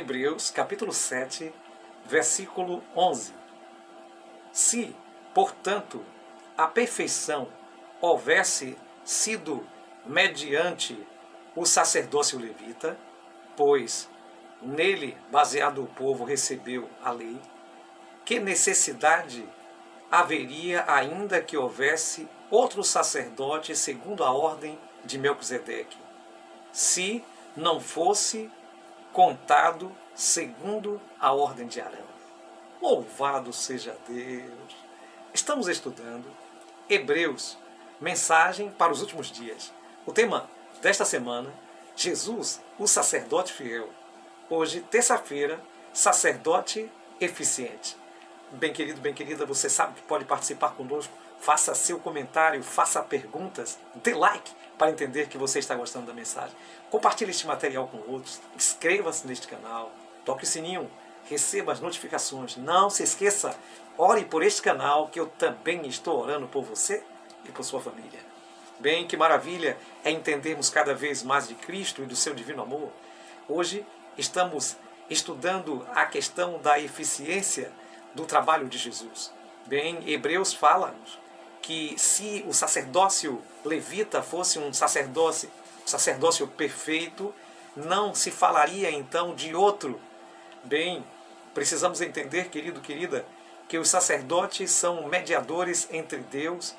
Hebreus, capítulo 7, versículo 11. Se, portanto, a perfeição houvesse sido mediante o sacerdócio levita, pois nele, baseado o povo, recebeu a lei, que necessidade haveria ainda que houvesse outro sacerdote segundo a ordem de Melquisedeque, se não fosse contado segundo a ordem de Arão? Louvado seja Deus! Estamos estudando Hebreus, mensagem para os últimos dias. O tema desta semana, Jesus, o sacerdote fiel. Hoje, terça-feira, sacerdote eficiente. Bem querido, bem querida, você sabe que pode participar conosco. Faça seu comentário, faça perguntas, dê like para entender que você está gostando da mensagem. Compartilhe este material com outros, inscreva-se neste canal, toque o sininho, receba as notificações. Não se esqueça, ore por este canal, que eu também estou orando por você e por sua família. Bem, que maravilha é entendermos cada vez mais de Cristo e do seu divino amor. Hoje estamos estudando a questão da eficiência do trabalho de Jesus. Bem, Hebreus fala-nos que se o sacerdócio levita fosse um sacerdócio perfeito, não se falaria então de outro. Bem, precisamos entender, querido, querida, que os sacerdotes são mediadores entre Deus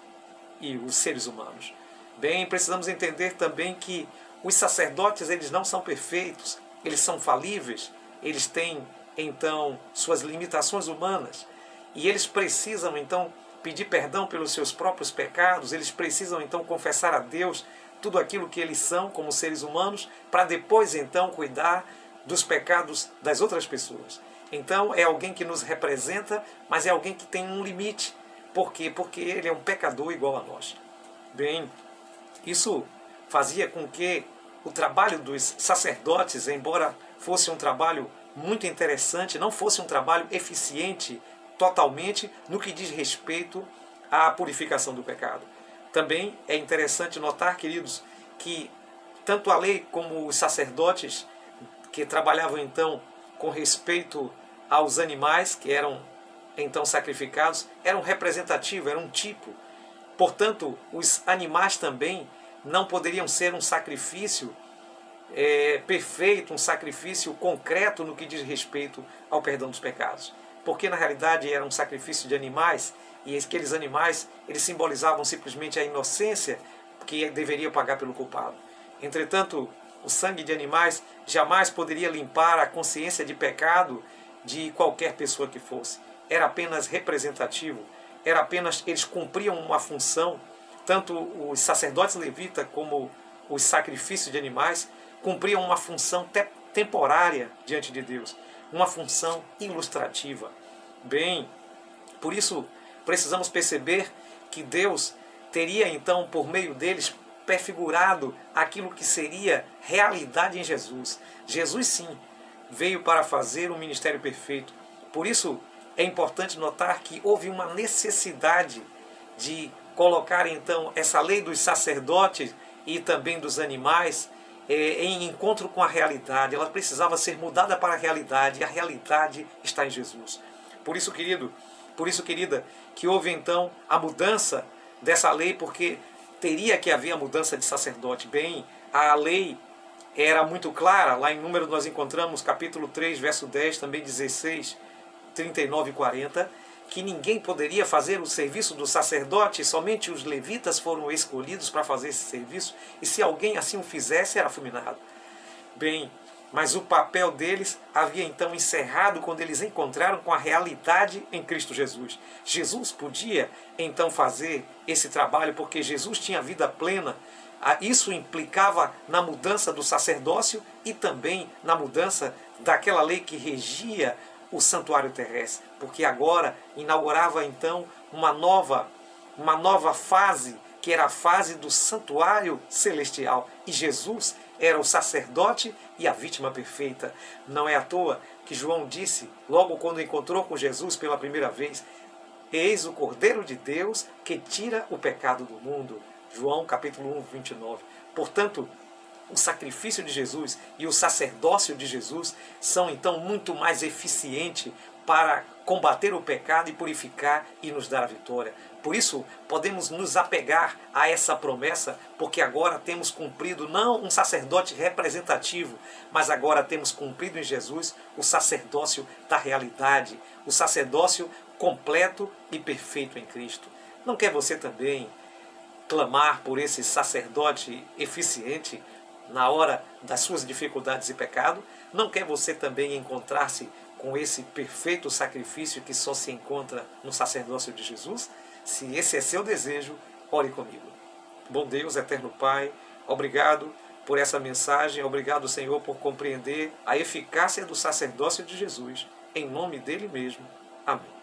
e os seres humanos. Bem, precisamos entender também que os sacerdotes, eles não são perfeitos, eles são falíveis, eles têm então suas limitações humanas e eles precisam então pedir perdão pelos seus próprios pecados, eles precisam então confessar a Deus tudo aquilo que eles são como seres humanos, para depois então cuidar dos pecados das outras pessoas. Então é alguém que nos representa, mas é alguém que tem um limite. Por quê? Porque ele é um pecador igual a nós. Bem, isso fazia com que o trabalho dos sacerdotes, embora fosse um trabalho muito interessante, não fosse um trabalho eficiente totalmente no que diz respeito à purificação do pecado. Também é interessante notar, queridos, que tanto a lei como os sacerdotes que trabalhavam então com respeito aos animais que eram então sacrificados, eram representativos, eram um tipo. Portanto, os animais também não poderiam ser um sacrifício perfeito, um sacrifício concreto no que diz respeito ao perdão dos pecados. Porque na realidade era um sacrifício de animais, e aqueles animais eles simbolizavam simplesmente a inocência que deveria pagar pelo culpado. Entretanto, o sangue de animais jamais poderia limpar a consciência de pecado de qualquer pessoa que fosse. Era apenas representativo, eles cumpriam uma função, tanto os sacerdotes levitas como os sacrifícios de animais cumpriam uma função temporária diante de Deus, uma função ilustrativa. Bem, por isso precisamos perceber que Deus teria então, por meio deles, prefigurado aquilo que seria realidade em Jesus. Jesus, sim, veio para fazer um ministério perfeito. Por isso é importante notar que houve uma necessidade de colocar então essa lei dos sacerdotes e também dos animais em encontro com a realidade. Ela precisava ser mudada para a realidade, e a realidade está em Jesus. Por isso, querido, por isso, querida, que houve então a mudança dessa lei, porque teria que haver a mudança de sacerdote. Bem, a lei era muito clara. Lá em Números nós encontramos capítulo 3, verso 10, também 16, 39 e 40, que ninguém poderia fazer o serviço do sacerdote, somente os levitas foram escolhidos para fazer esse serviço, e se alguém assim o fizesse, era fulminado. Bem, mas o papel deles havia então encerrado quando eles encontraram com a realidade em Cristo Jesus. Jesus podia então fazer esse trabalho, porque Jesus tinha vida plena. Isso implicava na mudança do sacerdócio e também na mudança daquela lei que regia o santuário terrestre, porque agora inaugurava então uma nova fase, que era a fase do santuário celestial, e Jesus era o sacerdote e a vítima perfeita. Não é à toa que João disse, logo quando encontrou com Jesus pela primeira vez, eis o Cordeiro de Deus que tira o pecado do mundo. João capítulo 1, 29. Portanto, o sacrifício de Jesus e o sacerdócio de Jesus são então muito mais eficientes para combater o pecado e purificar e nos dar a vitória. Por isso, podemos nos apegar a essa promessa, porque agora temos cumprido não um sacerdote representativo, mas agora temos cumprido em Jesus o sacerdócio da realidade, o sacerdócio completo e perfeito em Cristo. Não quer você também clamar por esse sacerdote eficiente na hora das suas dificuldades e pecado? Não quer você também encontrar-se com esse perfeito sacrifício que só se encontra no sacerdócio de Jesus? Se esse é seu desejo, ore comigo. Bom Deus, eterno Pai, obrigado por essa mensagem, obrigado, Senhor, por compreender a eficácia do sacerdócio de Jesus. Em nome dele mesmo. Amém.